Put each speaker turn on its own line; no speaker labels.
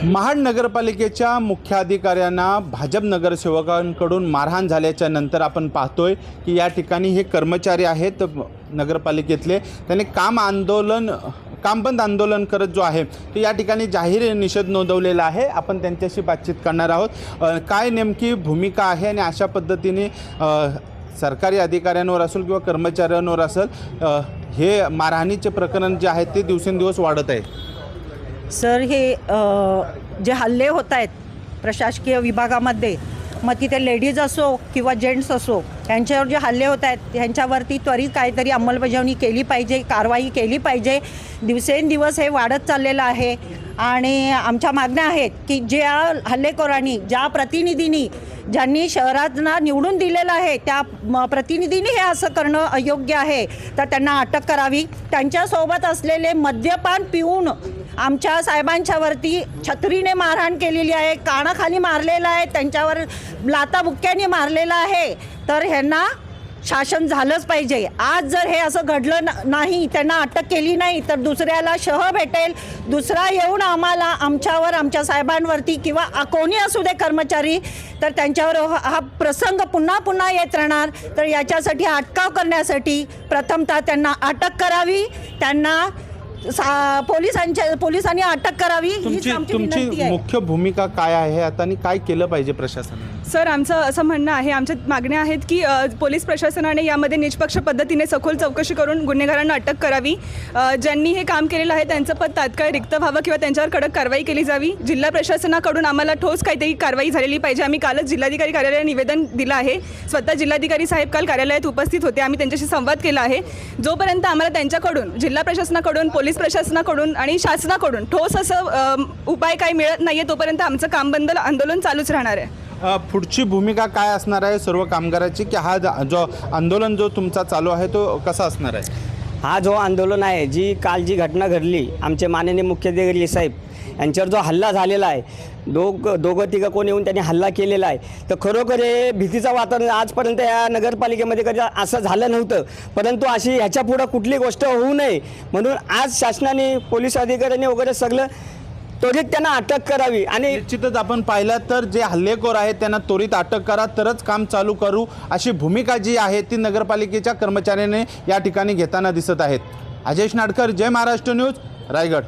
महाड नगरपालिकेच्या मुख्याधिकाऱ्यांना भाजप नगरसेवकांकडून मारहाण झाल्याच्या नंतर आपण पाहतोय की या ठिकाणी हे कर्मचारी आहेत नगरपालिकेतले, त्यांनी काम बंद आंदोलन करत जो आहे ते या ठिकाणी जाहीर निषेध नोंदवलेला आहे। आपण त्यांच्याशी बातचीत करणार आहोत। काय नेमकी भूमिका आहे आणि अशा पद्धतीने सरकारी अधिकाऱ्यांवर असेल किंवा कर्मचाऱ्यांवर असेल हे मारहाणीचे प्रकरण जे आहे ते दिवसेंदिवस वाढत आहे।
सर, हे जे हल्ले होत आहेत प्रशासकीय विभागामध्ये, मग तिथे लेडीज असो किंवा जेंट्स असो, यांच्यावर जे हल्ले होत आहेत ह्यांच्यावरती त्वरित काहीतरी अंमलबजावणी केली पाहिजे, कारवाई केली पाहिजे। दिवसेंदिवस हे वाढत चाललेलं आहे आणि आमच्या मागण्या आहेत की ज्या हल्लेखोरांनी, ज्या प्रतिनिधींनी, ज्यांनी शहरांना निवडून दिलेलं आहे त्या प्रतिनिधींनी हे असं करणं अयोग्य आहे, तर त्यांना अटक करावी। त्यांच्यासोबत असलेले मद्यपान पिऊन आमच्या साहेबांच्यावरती छत्रीने मारहाण केलेली आहे, कानाखाली मारलेलं आहे, त्यांच्यावर लाथाबुक्क्याने मारलेलं आहे, तर ह्यांना शासन झालंच पाहिजे। आज जर हे असं घडलं नाही, त्यांना अटक केली नाही, तर दुसऱ्याला शह भेटेल, दुसरा येऊन आमच्यावर, आमच्या साहेबांवरती किंवा कोणी असू दे कर्मचारी, तर त्यांच्यावर हा प्रसंग पुन्हा पुन्हा येत राहणार। तर याच्यासाठी अटकाव करण्यासाठी प्रथमतः त्यांना अटक करावी, त्यांना पोलिसांनी अटक करावी, हीच आमची विनंती आहे।
मुख्य भूमिका काय आहे आता आणि काय केलं पाहिजे प्रशासनाने?
सर, आमचं असं म्हणणं आहे, आमच्या मागण्या आहेत की पोलीस प्रशासनाने यामध्ये निष्पक्ष पद्धतीने सखोल चौकशी करून गुन्हेगारांना अटक करावी। ज्यांनी हे काम केलेलं आहे त्यांचं पद तात्काळ रिक्त व्हावं किंवा त्यांच्यावर कडक कारवाई केली जावी। जिल्हा प्रशासनाकडून आम्हाला ठोस काहीतरी कारवाई झालेली पाहिजे। आम्ही कालच जिल्हाधिकारी कार्यालयाला निवेदन दिलं आहे, स्वतः जिल्हाधिकारी साहेब काल कार्यालयात उपस्थित होते, आम्ही त्यांच्याशी संवाद केला आहे। जोपर्यंत आम्हाला त्यांच्याकडून, जिल्हा प्रशासनाकडून, पोलीस प्रशासनाकडून आणि शासनाकडून ठोस असं उपाय काही मिळत नाही आहे, तोपर्यंत आमचं काम बंद आंदोलन चालूच राहणार आहे।
पुढची भूमिका काय असणार आहे सर्व कामगाराची, की हा जो आंदोलन जो तुमचा चालू आहे तो कसा असणार आहे?
हा जो आंदोलन आहे, काल जी घटना घडली, आमचे माननीय मुख्याधिकारी साहेब यांच्यावर जो हल्ला झालेला आहे, दोघं तिघं कोण येऊन त्यांनी हल्ला केलेला आहे, तर खरोखर हे भीतीचं वातावरण आजपर्यंत या नगरपालिकेमध्ये कधी असं झालं नव्हतं। परंतु अशी ह्याच्या पुढं कुठली गोष्ट होऊ नये म्हणून आज शासनाने, पोलीस अधिकाऱ्यांनी वगैरे सगळं त्वरित त्यांना अटक करावी। आणि
निश्चितच आपण पाहिलं तर जे हल्लेखोर आहेत त्यांना त्वरित अटक करा, तरच काम चालू करू, अशी भूमिका जी आहे ती नगरपालिकेच्या कर्मचाऱ्याने या ठिकाणी घेताना दिसत आहेत। अजय नाडकर, जय महाराष्ट्र न्यूज, रायगड।